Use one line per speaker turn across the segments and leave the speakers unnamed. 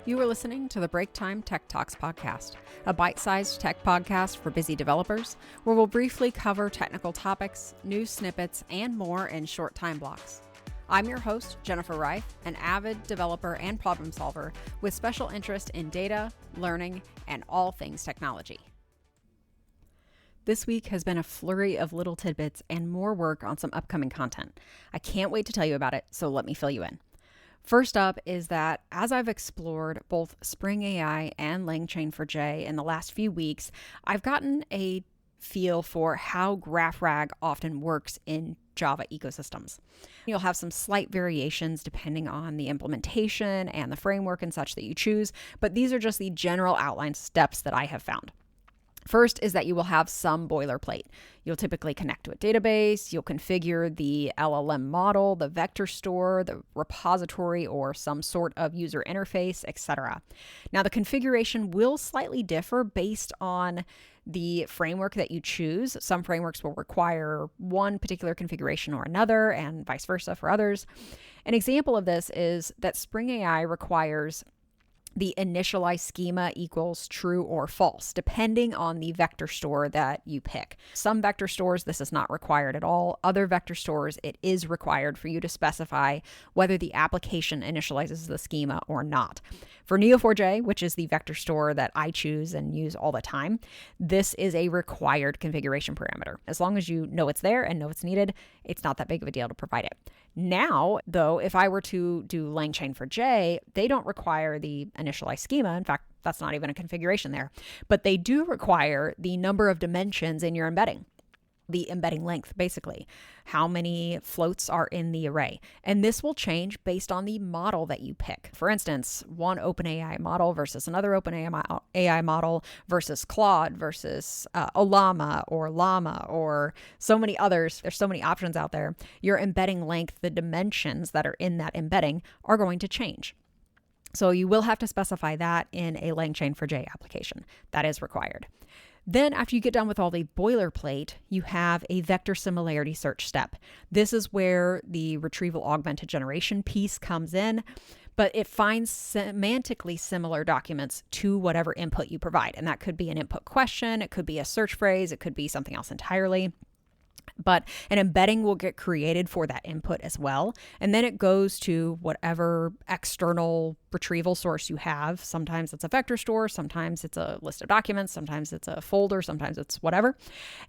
You are listening to the Break Time Tech Talks podcast, a bite-sized tech podcast for busy developers, where we'll briefly cover technical topics, news snippets, and more in short time blocks. I'm your host, Jennifer Reif, an avid developer and problem solver with special interest in data, learning, and all things technology. This week has been a flurry of little tidbits and more work on some upcoming content. I can't wait to tell you about it, so let me fill you in. First up is that as I've explored both Spring AI and Langchain4j in the last few weeks, I've gotten a feel for how GraphRAG often works in Java ecosystems. You'll have some slight variations depending on the implementation and the framework and such that you choose, but these are just the general outline steps that I have found. First is that you will have some boilerplate. You'll typically connect to a database, you'll configure the LLM model, the vector store, the repository, or some sort of user interface, etc. Now, the configuration will slightly differ based on the framework that you choose. Some frameworks will require one particular configuration or another, and vice versa for others. An example of this is that Spring AI requires the initialize schema equals true or false, depending on the vector store that you pick. Some vector stores, this is not required at all. Other vector stores, it is required for you to specify whether the application initializes the schema or not. For Neo4j, which is the vector store that I choose and use all the time, this is a required configuration parameter. As long as you know it's there and know it's needed, it's not that big of a deal to provide it. Now, though, if I were to do Langchain4j, they don't require the initialize schema. In fact, that's not even a configuration there. But they do require the number of dimensions in your embedding, the embedding length, basically, how many floats are in the array. And this will change based on the model that you pick. For instance, one OpenAI model versus another OpenAI model versus Claude versus Olama or Llama or so many others. There's so many options out there. Your embedding length, the dimensions that are in that embedding are going to change. So you will have to specify that in a Langchain4j application. That is required. Then after you get done with all the boilerplate, you have a vector similarity search step. This is where the retrieval augmented generation piece comes in, but it finds semantically similar documents to whatever input you provide. And that could be an input question, it could be a search phrase, it could be something else entirely. But an embedding will get created for that input as well. And then it goes to whatever external retrieval source you have. Sometimes it's a vector store, sometimes it's a list of documents, sometimes it's a folder, sometimes it's whatever.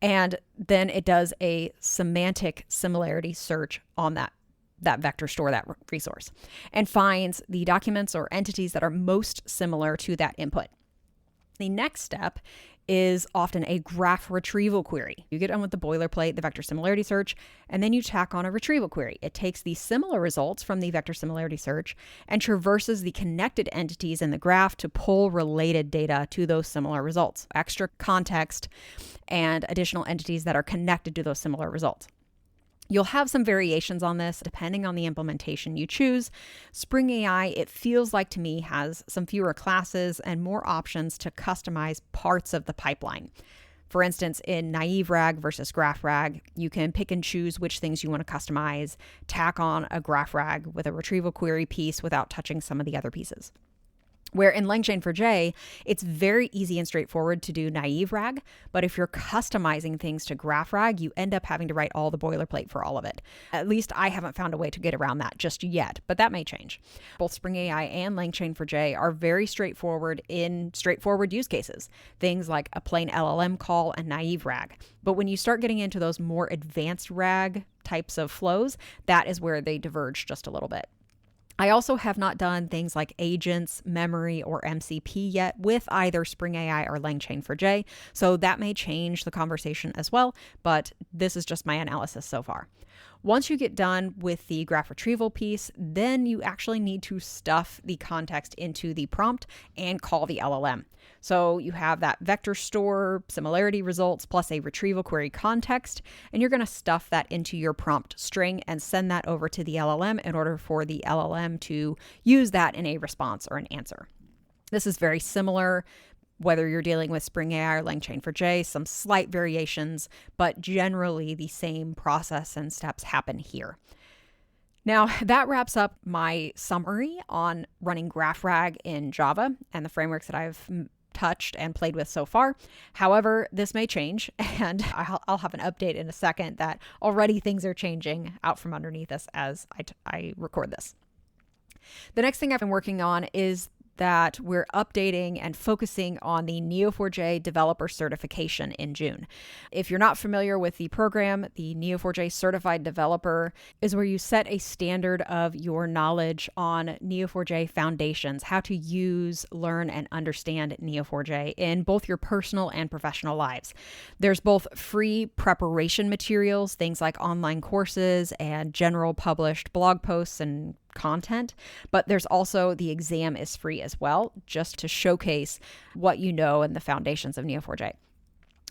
And then it does a semantic similarity search on that vector store, that resource, and finds the documents or entities that are most similar to that input. The next step is often a graph retrieval query. You get done with the boilerplate, the vector similarity search, and then you tack on a retrieval query. It takes the similar results from the vector similarity search and traverses the connected entities in the graph to pull related data to those similar results, extra context and additional entities that are connected to those similar results. You'll have some variations on this depending on the implementation you choose. Spring AI, it feels like to me, has some fewer classes and more options to customize parts of the pipeline. For instance, in naive RAG versus GraphRAG, you can pick and choose which things you want to customize, tack on a GraphRAG with a retrieval query piece without touching some of the other pieces. Where in Langchain4j, it's very easy and straightforward to do naive RAG, but if you're customizing things to GraphRAG, you end up having to write all the boilerplate for all of it. At least I haven't found a way to get around that just yet, but that may change. Both Spring AI and Langchain4j are very straightforward in straightforward use cases, things like a plain LLM call and naive RAG. But when you start getting into those more advanced RAG types of flows, that is where they diverge just a little bit. I also have not done things like agents, memory, or MCP yet with either Spring AI or Langchain4j, so that may change the conversation as well, but this is just my analysis so far. Once you get done with the graph retrieval piece, then you actually need to stuff the context into the prompt and call the LLM. So you have that vector store, similarity results, plus a retrieval query context, and you're going to stuff that into your prompt string and send that over to the LLM in order for the LLM to use that in a response or an answer. This is very similar whether you're dealing with Spring AI or Langchain4j, some slight variations, but generally the same process and steps happen here. Now, that wraps up my summary on running GraphRAG in Java and the frameworks that I've touched and played with so far. However, this may change, and I'll have an update in a second that already things are changing out from underneath us as I record this. The next thing I've been working on is that we're updating and focusing on the Neo4j developer certification in June. If you're not familiar with the program, the Neo4j certified developer is where you set a standard of your knowledge on Neo4j foundations, how to use, learn, and understand Neo4j in both your personal and professional lives. There's both free preparation materials, things like online courses and general published blog posts and content, but there's also the exam is free as well, just to showcase what you know and the foundations of Neo4j.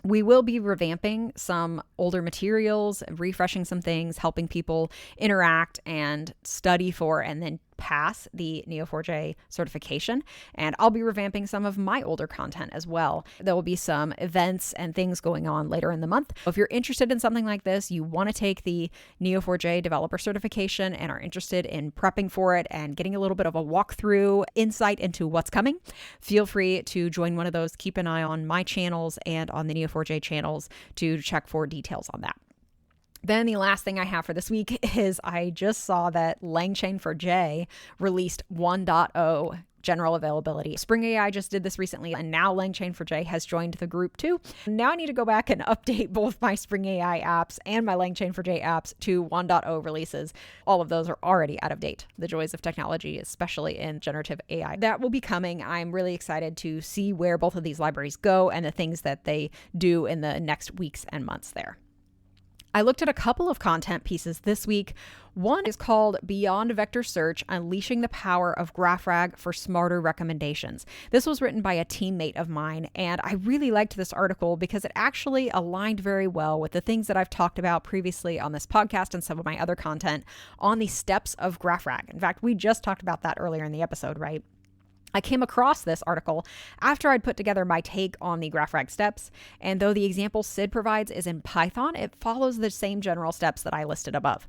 We will be revamping some older materials, refreshing some things, helping people interact and study for and then pass the Neo4j certification. And I'll be revamping some of my older content as well. There will be some events and things going on later in the month. If you're interested in something like this, you want to take the Neo4j developer certification and are interested in prepping for it and getting a little bit of a walkthrough insight into what's coming, feel free to join one of those. Keep an eye on my channels and on the Neo4j channels to check for details on that. Then the last thing I have for this week is I just saw that Langchain4j released 1.0 general availability. Spring AI just did this recently, and now Langchain4j has joined the group too. Now I need to go back and update both my Spring AI apps and my Langchain4j apps to 1.0 releases. All of those are already out of date. The joys of technology, especially in generative AI. That will be coming. I'm really excited to see where both of these libraries go and the things that they do in the next weeks and months there. I looked at a couple of content pieces this week. One is called Beyond Vector Search, Unleashing the Power of GraphRAG for Smarter Recommendations. This was written by a teammate of mine, and I really liked this article because it actually aligned very well with the things that I've talked about previously on this podcast and some of my other content on the steps of GraphRAG. In fact, we just talked about that earlier in the episode, right? I came across this article after I'd put together my take on the GraphRAG steps, and though the example Sid provides is in Python, it follows the same general steps that I listed above.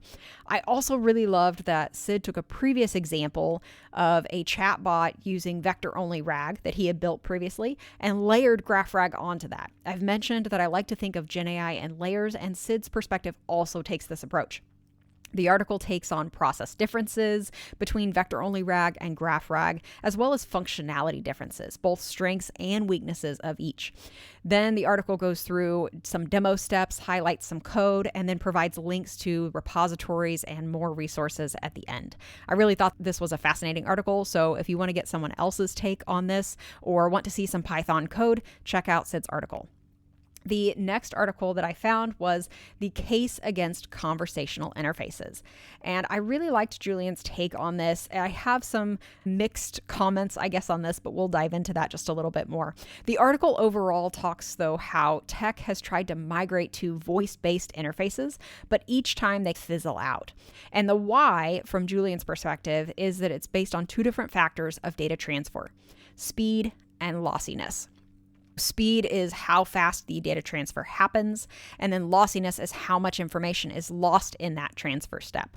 I also really loved that Sid took a previous example of a chatbot using vector-only RAG that he had built previously and layered GraphRAG onto that. I've mentioned that I like to think of Gen AI in layers, and Sid's perspective also takes this approach. The article takes on process differences between vector-only RAG and GraphRAG, as well as functionality differences, both strengths and weaknesses of each. Then the article goes through some demo steps, highlights some code, and then provides links to repositories and more resources at the end. I really thought this was a fascinating article, so if you want to get someone else's take on this or want to see some Python code, check out Sid's article. The next article that I found was the case against conversational interfaces. And I really liked Julian's take on this. I have some mixed comments, I guess, on this, but we'll dive into that just a little bit more. The article overall talks, though, how tech has tried to migrate to voice-based interfaces, but each time they fizzle out. And the why, from Julian's perspective, is that it's based on two different factors of data transfer: speed and lossiness. Speed is how fast the data transfer happens, and then lossiness is how much information is lost in that transfer step.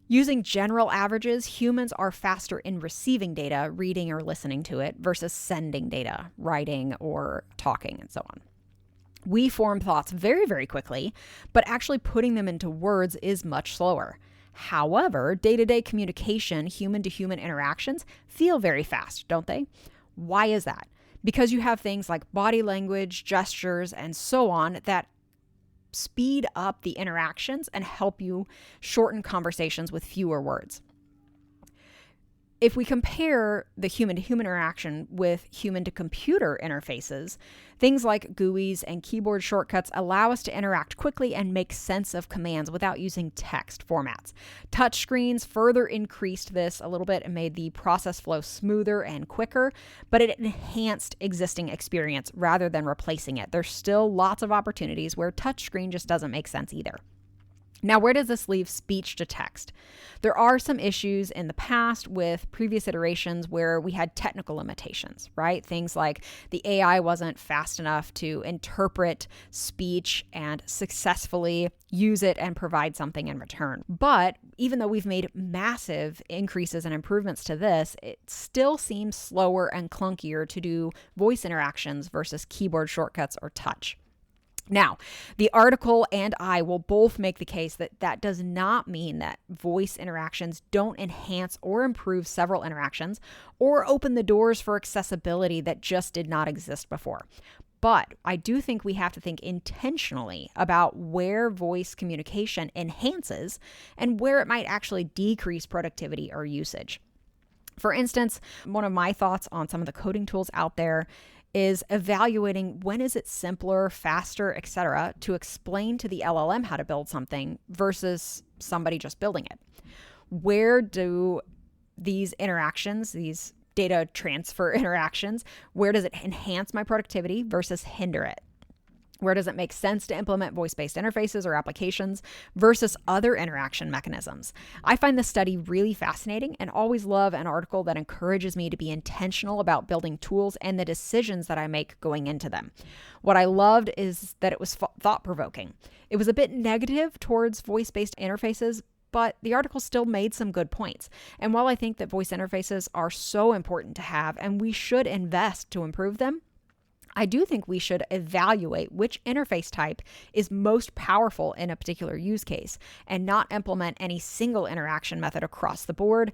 Using general averages, humans are faster in receiving data, reading or listening to it, versus sending data, writing or talking, and so on. We form thoughts very, very quickly, but actually putting them into words is much slower. However, day-to-day communication, human-to-human interactions feel very fast, don't they? Why is that? Because you have things like body language, gestures, and so on that speed up the interactions and help you shorten conversations with fewer words. If we compare the human-to-human interaction with human-to-computer interfaces, things like GUIs and keyboard shortcuts allow us to interact quickly and make sense of commands without using text formats. Touchscreens further increased this a little bit and made the process flow smoother and quicker, but it enhanced existing experience rather than replacing it. There's still lots of opportunities where touchscreen just doesn't make sense either. Now, where does this leave speech to text? There are some issues in the past with previous iterations where we had technical limitations, right? Things like the AI wasn't fast enough to interpret speech and successfully use it and provide something in return. But even though we've made massive increases and improvements to this, it still seems slower and clunkier to do voice interactions versus keyboard shortcuts or touch. Now, the article and I will both make the case that that does not mean that voice interactions don't enhance or improve several interactions or open the doors for accessibility that just did not exist before. But I do think we have to think intentionally about where voice communication enhances and where it might actually decrease productivity or usage. For instance, one of my thoughts on some of the coding tools out there is evaluating when is it simpler, faster, etc., to explain to the LLM how to build something versus somebody just building it. Where do these interactions, these data transfer interactions, where does it enhance my productivity versus hinder it? Where does it make sense to implement voice-based interfaces or applications versus other interaction mechanisms? I find this study really fascinating and always love an article that encourages me to be intentional about building tools and the decisions that I make going into them. What I loved is that it was thought-provoking. It was a bit negative towards voice-based interfaces, but the article still made some good points. And while I think that voice interfaces are so important to have and we should invest to improve them, I do think we should evaluate which interface type is most powerful in a particular use case and not implement any single interaction method across the board,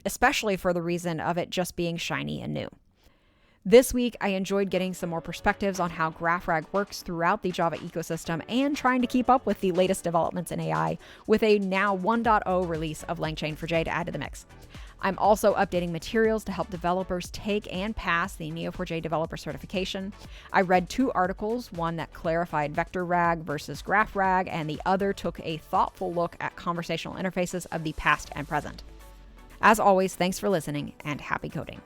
especially for the reason of it just being shiny and new. This week, I enjoyed getting some more perspectives on how GraphRAG works throughout the Java ecosystem and trying to keep up with the latest developments in AI with a now 1.0 release of Langchain4j to add to the mix. I'm also updating materials to help developers take and pass the Neo4j developer certification. I read 2 articles, one that clarified vector RAG versus GraphRAG, and the other took a thoughtful look at conversational interfaces of the past and present. As always, thanks for listening and happy coding.